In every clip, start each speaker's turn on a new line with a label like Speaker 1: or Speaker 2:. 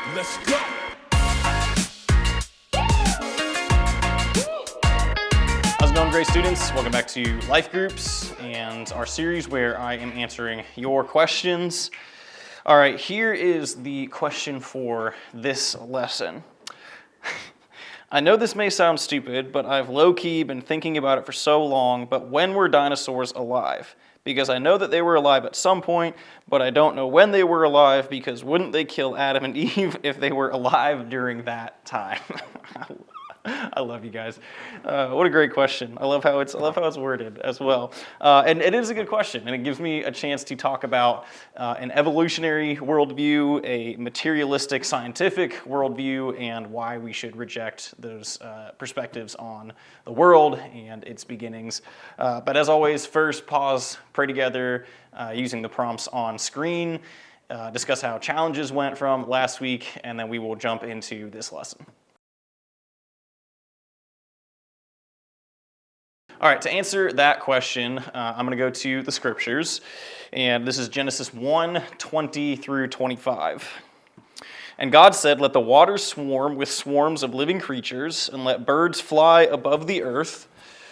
Speaker 1: Let's go.
Speaker 2: How's it going, great students? Welcome back to Life Groups and our series where I am answering your questions. All right, here is the question for this lesson. I know this may sound stupid, but I've low-key been thinking about it for so long, but when were dinosaurs alive? Because I know that they were alive at some point, but I don't know when they were alive, because wouldn't they kill Adam and Eve if they were alive during that time? I love you guys. What a great question. I love how it's worded as well. And it is a good question, and it gives me a chance to talk about an evolutionary worldview, a materialistic scientific worldview, and why we should reject those perspectives on the world and its beginnings. But as always, first pause, pray together using the prompts on screen, discuss how challenges went from last week, and then we will jump into this lesson. All right, to answer that question, I'm going to go to the scriptures, and this is Genesis 1:20 through 25. And God said, "Let the waters swarm with swarms of living creatures, and let birds fly above the earth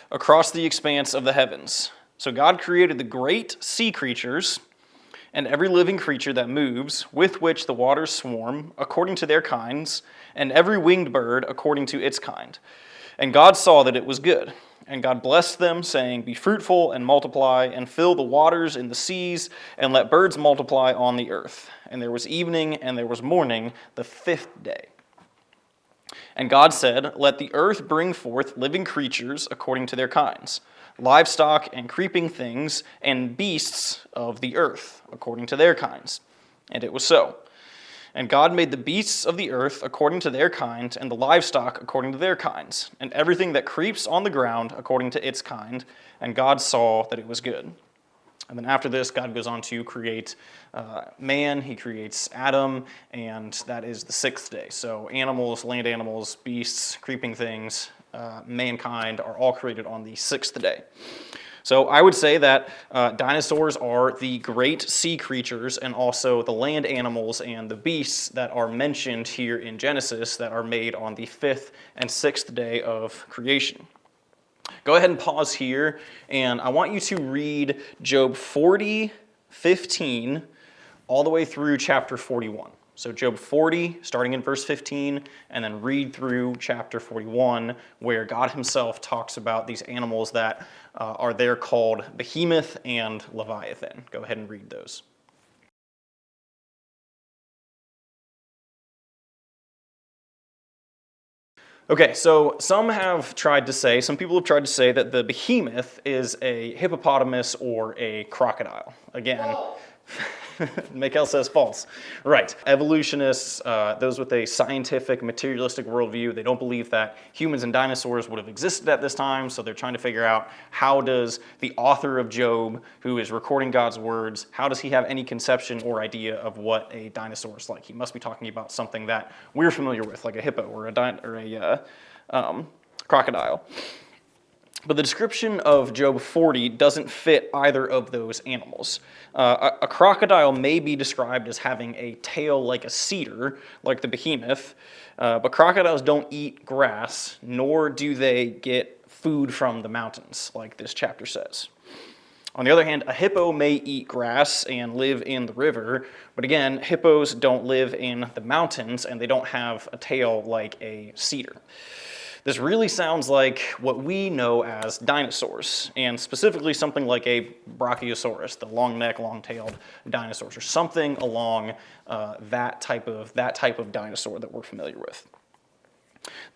Speaker 2: across the expanse of the heavens." So God created the great sea creatures and every living creature that moves, with which the waters swarm, according to their kinds, and every winged bird according to its kind. And God saw that it was good. And God blessed them, saying, "Be fruitful and multiply, and fill the waters in the seas, and let birds multiply on the earth." And there was evening, and there was morning, the fifth day. And God said, "Let the earth bring forth living creatures according to their kinds, livestock and creeping things, and beasts of the earth according to their kinds." And it was so. And God made the beasts of the earth according to their kind, and the livestock according to their kinds, and everything that creeps on the ground according to its kind. And God saw that it was good. And then after this, God goes on to create man. He creates Adam, and that is the sixth day. So animals, land animals, beasts, creeping things, mankind are all created on the sixth day. So I would say that dinosaurs are the great sea creatures and also the land animals and the beasts that are mentioned here in Genesis that are made on the fifth and sixth day of creation. Go ahead and pause here, and I want you to read Job 40:15 all the way through chapter 41. So Job 40, starting in verse 15, and then read through chapter 41, where God himself talks about these animals that are there called Behemoth and Leviathan. Go ahead and read those. Okay, so some people have tried to say that the behemoth is a hippopotamus or a crocodile. Again, Mikhail says false. Right. Evolutionists, those with a scientific, materialistic worldview, they don't believe that humans and dinosaurs would have existed at this time, so they're trying to figure out how does the author of Job, who is recording God's words, how does he have any conception or idea of what a dinosaur is like? He must be talking about something that we're familiar with, like a hippo or a crocodile. But the description of Job 40 doesn't fit either of those animals. A crocodile may be described as having a tail like a cedar, like the behemoth, but crocodiles don't eat grass, nor do they get food from the mountains, like this chapter says. On the other hand, a hippo may eat grass and live in the river, but again, hippos don't live in the mountains, and they don't have a tail like a cedar. This really sounds like what we know as dinosaurs, and specifically something like a Brachiosaurus, the long neck, long-tailed dinosaurs, or something along that type of dinosaur that we're familiar with.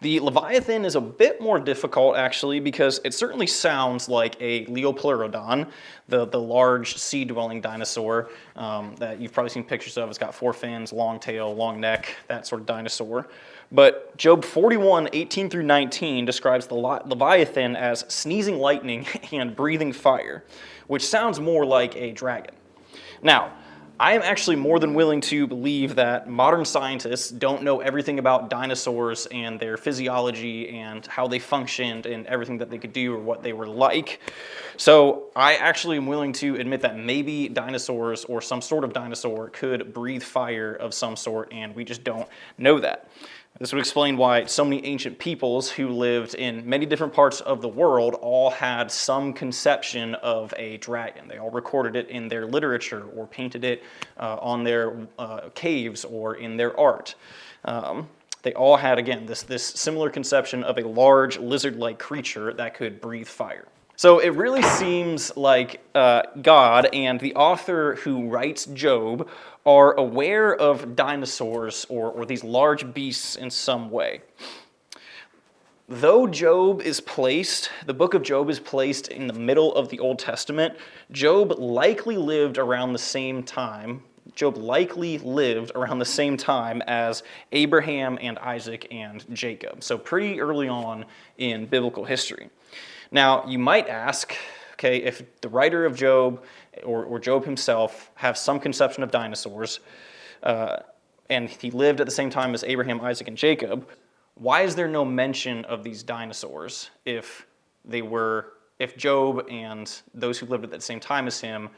Speaker 2: The Leviathan is a bit more difficult, actually, because it certainly sounds like a Leopleurodon, the large sea-dwelling dinosaur that you've probably seen pictures of. It's got 4 fins, long tail, long neck, that sort of dinosaur. But Job 41:18 through 19 describes the Leviathan as sneezing lightning and breathing fire, which sounds more like a dragon. Now, I am actually more than willing to believe that modern scientists don't know everything about dinosaurs and their physiology and how they functioned and everything that they could do or what they were like. So I actually am willing to admit that maybe dinosaurs or some sort of dinosaur could breathe fire of some sort, and we just don't know that. This would explain why so many ancient peoples who lived in many different parts of the world all had some conception of a dragon. They all recorded it in their literature or painted it on their caves or in their art. They all had, again, this similar conception of a large lizard-like creature that could breathe fire. So it really seems like God and the author who writes Job are aware of dinosaurs or these large beasts in some way. Though the book of Job is placed in the middle of the Old Testament, Job likely lived around the same time as Abraham and Isaac and Jacob. So pretty early on in biblical history. Now, you might ask, okay, if the writer of Job or Job himself have some conception of dinosaurs, and he lived at the same time as Abraham, Isaac, and Jacob, why is there no mention of these dinosaurs if Job and those who lived at the same time as him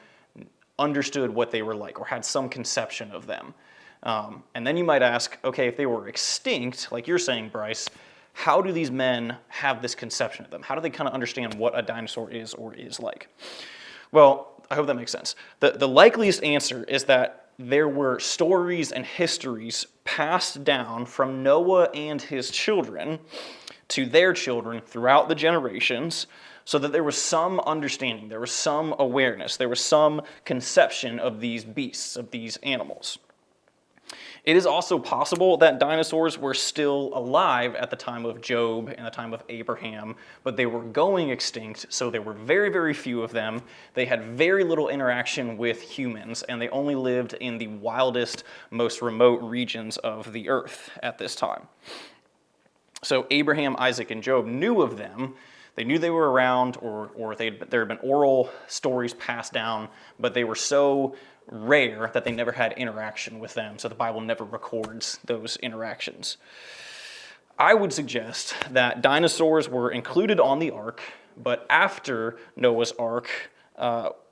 Speaker 2: understood what they were like or had some conception of them? And then you might ask, okay, if they were extinct, like you're saying, Bryce, how do these men have this conception of them? How do they kind of understand what a dinosaur is or is like? Well, I hope that makes sense. The likeliest answer is that there were stories and histories passed down from Noah and his children to their children throughout the generations, so that there was some understanding, there was some awareness, there was some conception of these beasts, of these animals. It is also possible that dinosaurs were still alive at the time of Job and the time of Abraham, but they were going extinct, so there were very, very few of them. They had very little interaction with humans, and they only lived in the wildest, most remote regions of the earth at this time. So Abraham, Isaac, and Job knew of them. They knew they were around, or there had been oral stories passed down, but they were so rare that they never had interaction with them, so the Bible never records those interactions. I would suggest that dinosaurs were included on the ark, but after Noah's ark,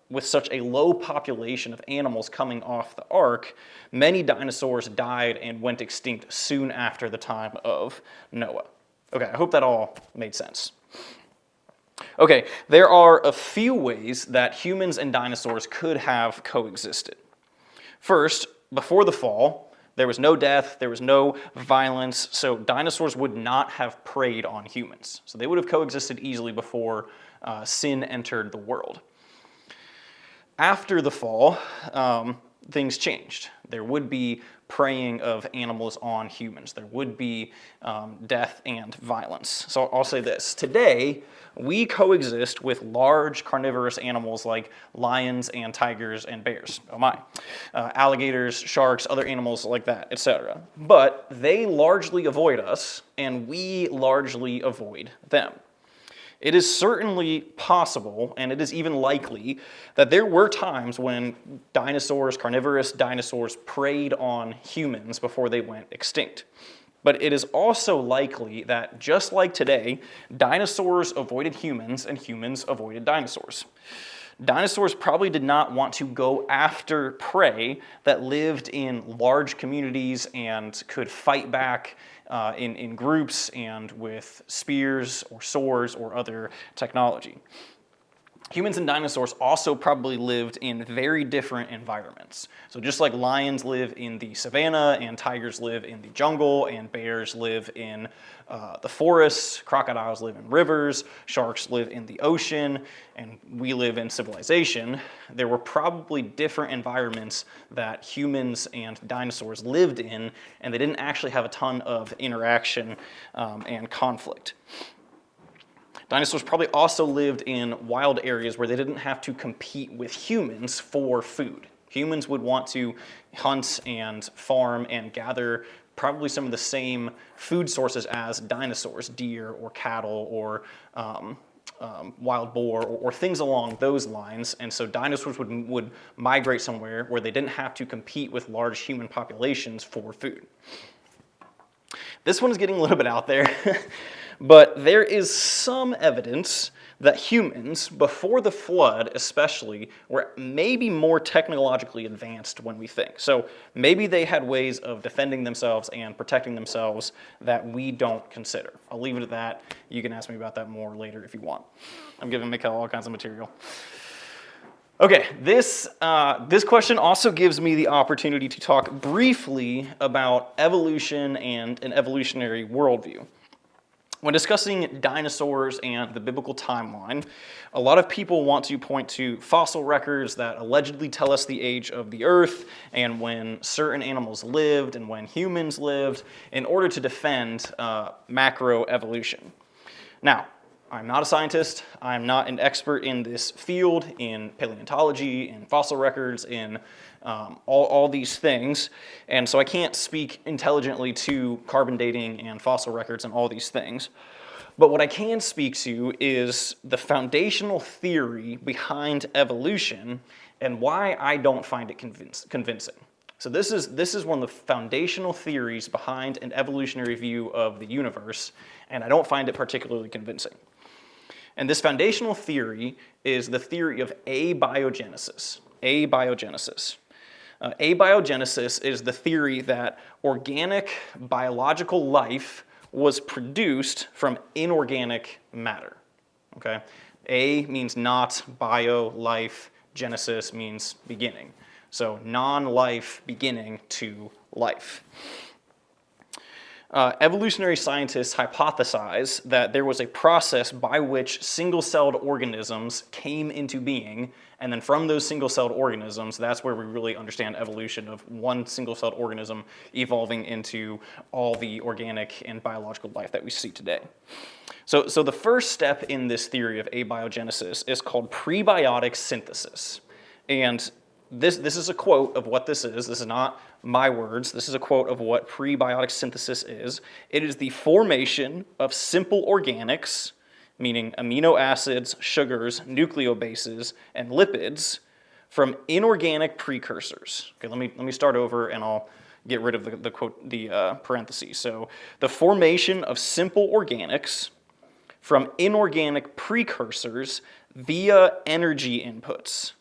Speaker 2: with such a low population of animals coming off the ark, many dinosaurs died and went extinct soon after the time of Noah. Okay, I hope that all made sense. Okay, there are a few ways that humans and dinosaurs could have coexisted. First, before the fall, there was no death, there was no violence, so dinosaurs would not have preyed on humans. So they would have coexisted easily before sin entered the world. After the fall, things changed. There would be preying of animals on humans. There would be death and violence. So I'll say this. Today, we coexist with large carnivorous animals like lions and tigers and bears. Oh my. Alligators, sharks, other animals like that, etc. But they largely avoid us, and we largely avoid them. It is certainly possible, and it is even likely, that there were times when carnivorous dinosaurs, preyed on humans before they went extinct. But it is also likely that, just like today, dinosaurs avoided humans and humans avoided dinosaurs. Dinosaurs probably did not want to go after prey that lived in large communities and could fight back in groups and with spears or swords or other technology. Humans and dinosaurs also probably lived in very different environments. So just like lions live in the savanna and tigers live in the jungle and bears live in the forests, crocodiles live in rivers, sharks live in the ocean, and we live in civilization, there were probably different environments that humans and dinosaurs lived in, and they didn't actually have a ton of interaction and conflict. Dinosaurs probably also lived in wild areas where they didn't have to compete with humans for food. Humans would want to hunt and farm and gather probably some of the same food sources as dinosaurs, deer or cattle or wild boar or things along those lines. And so dinosaurs would migrate somewhere where they didn't have to compete with large human populations for food. This one is getting a little bit out there, but there is some evidence that humans, before the flood especially, were maybe more technologically advanced when we think. So maybe they had ways of defending themselves and protecting themselves that we don't consider. I'll leave it at that. You can ask me about that more later if you want. I'm giving Mikhail all kinds of material. Okay, this question also gives me the opportunity to talk briefly about evolution and an evolutionary worldview. When discussing dinosaurs and the biblical timeline, a lot of people want to point to fossil records that allegedly tell us the age of the Earth and when certain animals lived and when humans lived in order to defend macroevolution. Now, I'm not a scientist. I'm not an expert in this field, in paleontology, in fossil records, in all these things. And so I can't speak intelligently to carbon dating and fossil records and all these things. But what I can speak to is the foundational theory behind evolution and why I don't find it convincing. So this is one of the foundational theories behind an evolutionary view of the universe, and I don't find it particularly convincing. And this foundational theory is the theory of abiogenesis. Abiogenesis. Abiogenesis is the theory that organic biological life was produced from inorganic matter. Okay? A means not, bio, life, genesis means beginning. So non-life beginning to life. Evolutionary scientists hypothesize that there was a process by which single-celled organisms came into being, and then from those single-celled organisms, that's where we really understand evolution of one single-celled organism evolving into all the organic and biological life that we see today. So the first step in this theory of abiogenesis is called prebiotic synthesis. And this is a quote of what this is. This is not my words. This is a quote of what prebiotic synthesis is. It is the formation of simple organics, meaning amino acids, sugars, nucleobases, and lipids, from inorganic precursors. Okay, let me start over, and I'll get rid of the quote, the parentheses. So the formation of simple organics from inorganic precursors via energy inputs,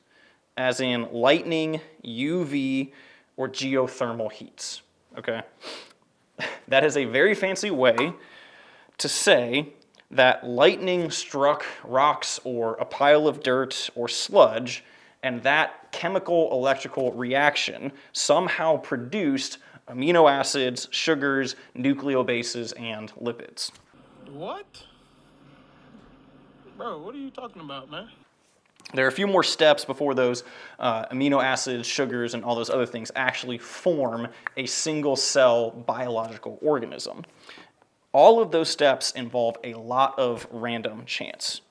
Speaker 2: as in lightning, UV, or geothermal heats. Okay? That is a very fancy way to say that lightning struck rocks or a pile of dirt or sludge, and that chemical electrical reaction somehow produced amino acids, sugars, nucleobases, and lipids.
Speaker 1: What? Bro, what are you talking about, man?
Speaker 2: There are a few more steps before those amino acids, sugars, and all those other things actually form a single-cell biological organism. All of those steps involve a lot of random chance.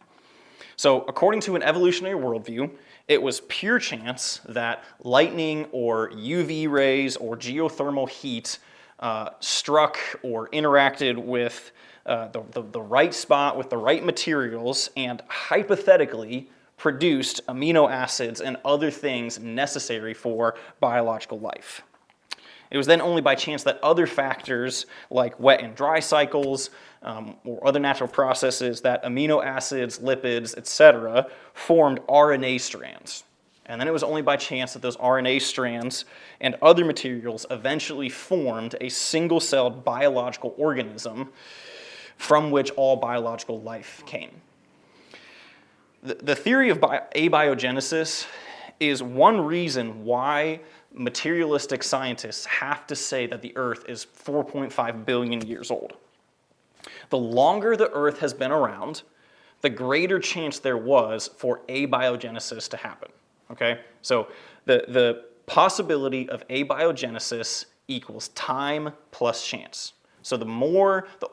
Speaker 2: So according to an evolutionary worldview, it was pure chance that lightning or UV rays or geothermal heat struck or interacted with the right spot with the right materials and hypothetically produced amino acids and other things necessary for biological life. It was then only by chance that other factors like wet and dry cycles or other natural processes that amino acids, lipids, etc. formed RNA strands. And then it was only by chance that those RNA strands and other materials eventually formed a single-celled biological organism from which all biological life came. The theory of abiogenesis is one reason why materialistic scientists have to say that the Earth is 4.5 billion years old. The longer the Earth has been around, the greater chance there was for abiogenesis to happen. Okay? So the possibility of abiogenesis equals time plus chance. So the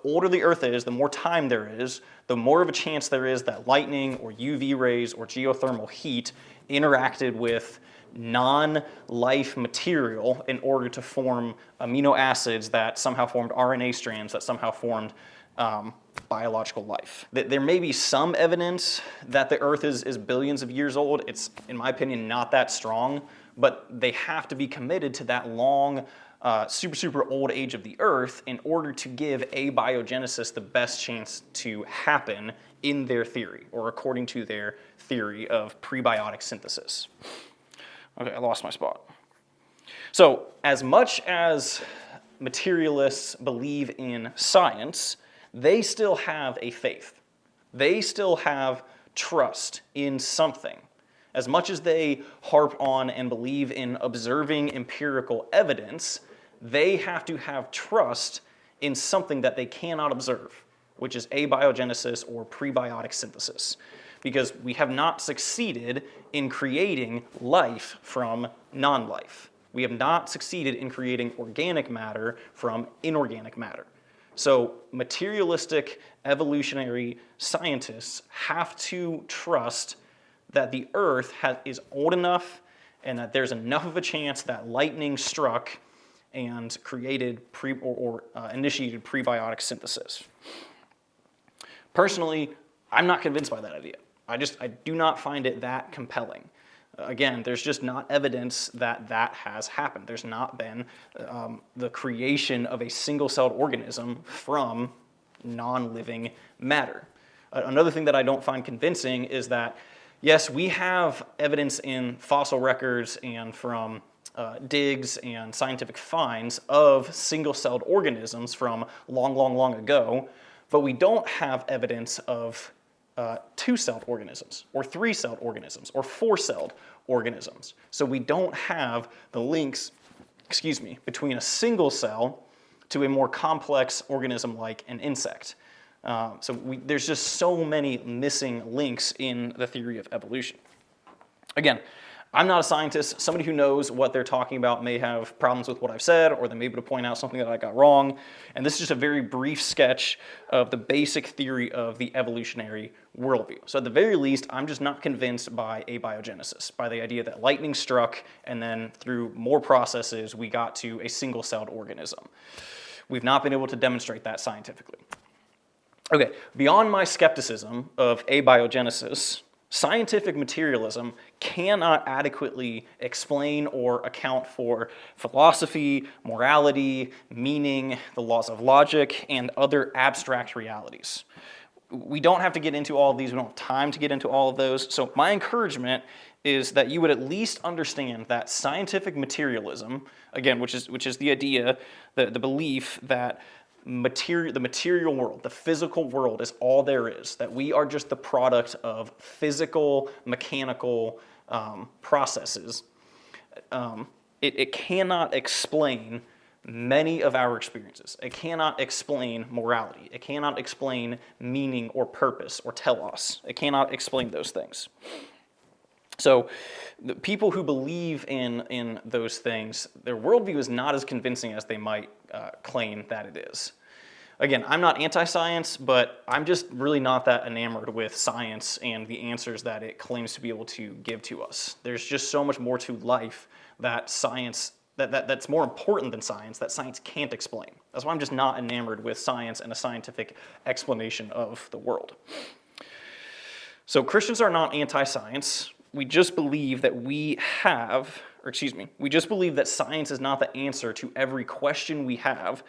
Speaker 2: older the Earth is, the more time there is, the more of a chance there is that lightning or UV rays or geothermal heat interacted with non-life material in order to form amino acids that somehow formed RNA strands that somehow formed biological life. There may be some evidence that the Earth is billions of years old. It's, in my opinion, not that strong, but they have to be committed to that long, super old age of the Earth in order to give abiogenesis the best chance to happen in their theory, or according to their theory of prebiotic synthesis. Okay, I lost my spot. So, as much as materialists believe in science, they still have a faith. They still have trust in something. As much as they harp on and believe in observing empirical evidence, they have to have trust in something that they cannot observe, which is abiogenesis or prebiotic synthesis, because we have not succeeded in creating life from non-life. We have not succeeded in creating organic matter from inorganic matter. So materialistic evolutionary scientists have to trust that the Earth is old enough and that there's enough of a chance that lightning struck and created initiated prebiotic synthesis. Personally, I'm not convinced by that idea. I do not find it that compelling. Again, there's just not evidence that that has happened. There's not been the creation of a single-celled organism from non-living matter. Another thing that I don't find convincing is that, yes, we have evidence in fossil records and from digs and scientific finds of single-celled organisms from long ago, but we don't have evidence of two-celled organisms, or three-celled organisms, or four-celled organisms. So we don't have the links, between a single cell to a more complex organism like an insect. There's just so many missing links in the theory of evolution. Again, I'm not a scientist. Somebody who knows what they're talking about may have problems with what I've said, or they may be able to point out something that I got wrong. And this is just a very brief sketch of the basic theory of the evolutionary worldview. So at the very least, I'm just not convinced by abiogenesis, by the idea that lightning struck and then through more processes we got to a single-celled organism. We've not been able to demonstrate that scientifically. Okay, beyond my skepticism of abiogenesis, scientific materialism cannot adequately explain or account for philosophy, morality, meaning, the laws of logic, and other abstract realities. We don't have to get into all of these. We don't have time to get into all of those. So my encouragement is that you would at least understand that scientific materialism, again, which is the idea, the belief that the material world, the physical world is all there is, that we are just the product of physical, mechanical processes. It cannot explain many of our experiences. It cannot explain morality. It cannot explain meaning or purpose or telos. It cannot explain those things. So the people who believe in those things, their worldview is not as convincing as they might claim that it is. Again, I'm not anti-science, but I'm just really not that enamored with science and the answers that it claims to be able to give to us. There's just so much more to life that science, that's more important than science, that science can't explain. That's why I'm just not enamored with science and a scientific explanation of the world. So Christians are not anti-science. We just believe that we just believe that science is not the answer to every question we have,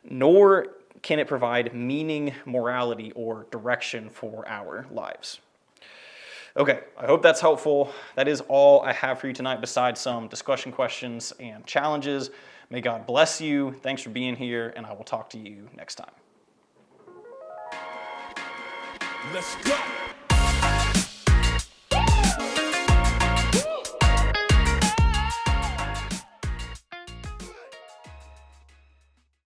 Speaker 2: nor can it provide meaning, morality, or direction for our lives. Okay, I hope that's helpful. That is all I have for you tonight besides some discussion questions and challenges. May God bless you. Thanks for being here, and I will talk to you next time.
Speaker 3: Let's go.